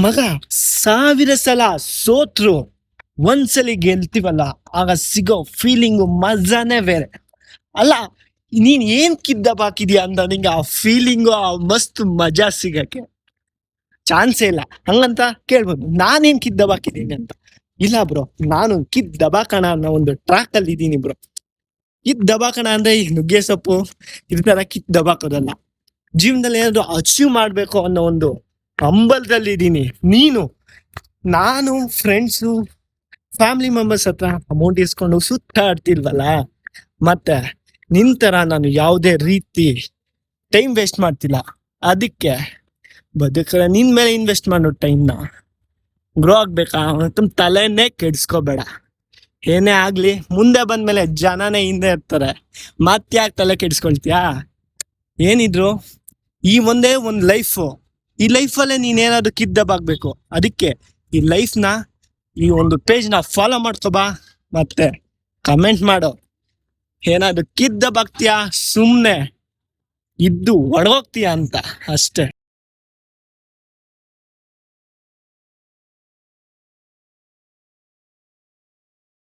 ಮಗ 1000 ಸಲ ಸೋತ್ರು ಒಂದ್ಸಲಿ ಗೆಲ್ತೀವಲ್ಲ, ಆಗ ಸಿಗೋ ಫೀಲಿಂಗು ಮಜಾನೇ ಬೇರೆ ಅಲ್ಲ. ನೀನ್ ಏನ್ ಕಿದ್ದಬಾಕಿದ್ಯಾ ಅಂತ ನಿಂಗೆ ಆ ಫೀಲಿಂಗು, ಆ ಮಸ್ತ್ ಮಜಾ ಸಿಗಕ್ಕೆ ಚಾನ್ಸೇ ಇಲ್ಲ. ಹಂಗಂತ ಕೇಳ್ಬೋದು ನಾನೇನ್ ಕಿದ್ದಬಾಕಿದ್ದೀನಿ ಅಂತ. ಇಲ್ಲ ಬ್ರೋ, ನಾನು ಕಿದ್ದಬಾಕಣ ಅನ್ನೋ ಒಂದು ಟ್ರ್ಯಾಕ್ ಅಲ್ಲಿ ಇದ್ದೀನಿ ಬ್ರೋ. ಕಿದ್ದಬಾಕಣ ಅಂದ್ರೆ ಈಗ ನುಗ್ಗೆ ಸೊಪ್ಪು ಇದ್ರ ತರ ಕಿದ್ದಬಾಕೋದಲ್ಲ. ಜೀವನದಲ್ಲಿ ಏನಾದ್ರು ಅಚೀವ್ ಮಾಡ್ಬೇಕು ಅನ್ನೋ ಒಂದು ಹಂಬಲದಲ್ಲಿ ಇದ್ದೀನಿ. ನಾನು ಫ್ರೆಂಡ್ಸು ಫ್ಯಾಮಿಲಿ ಮೆಂಬರ್ಸ್ ಹತ್ರ ಅಮೌಂಟ್ ಇಸ್ಕೊಂಡು ಸುತ್ತಾಡ್ತಿಲ್ವಲ್ಲ, ಮತ್ತೆ ನಿನ್ ತರ ನಾನು ಯಾವುದೇ ರೀತಿ ಟೈಮ್ ವೇಸ್ಟ್ ಮಾಡ್ತಿಲ್ಲ. ಅದಕ್ಕೆ ಬದುಕಲ್ಲ ನಿನ್ ಮೇಲೆ ಇನ್ವೆಸ್ಟ್ ಮಾಡೋ ಟೈಮ್ನ ಗ್ರೋ ಆಗ್ಬೇಕಾ ಅಂತ ತಲೆನೇ ಕೆಡ್ಸ್ಕೋಬೇಡ. ಏನೇ ಆಗ್ಲಿ ಮುಂದೆ ಬಂದ್ಮೇಲೆ ಜನನೇ ಹಿಂದೆ ಇರ್ತಾರೆ, ಮತ್ತ್ಯಾಕೆ ತಲೆ ಕೆಡ್ಸ್ಕೊಳ್ತೀಯಾ? ಏನಿದ್ರು ಈ ಒಂದೇ ಒಂದು ಲೈಫು, ಈ ಲೈಫಲ್ಲೇ ನೀನೇನಾದ್ರು ಕಿದ್ದಬಾಗ್ಬೇಕು. ಅದಕ್ಕೆ ಈ ಲೈಫ್ನ, ಈ ಒಂದು ಪೇಜ್ನ ಫಾಲೋ ಮಾಡ್ಕೊಬಾ, ಮತ್ತೆ ಕಮೆಂಟ್ ಮಾಡೋ. ಏನಾದ್ರು ಕಿದ್ದಬಾಗ್ತೀಯಾ ಸುಮ್ಮನೆ ಇದ್ದು ಒಡಗೋಗ್ತೀಯಾ ಅಂತ ಅಷ್ಟೇ.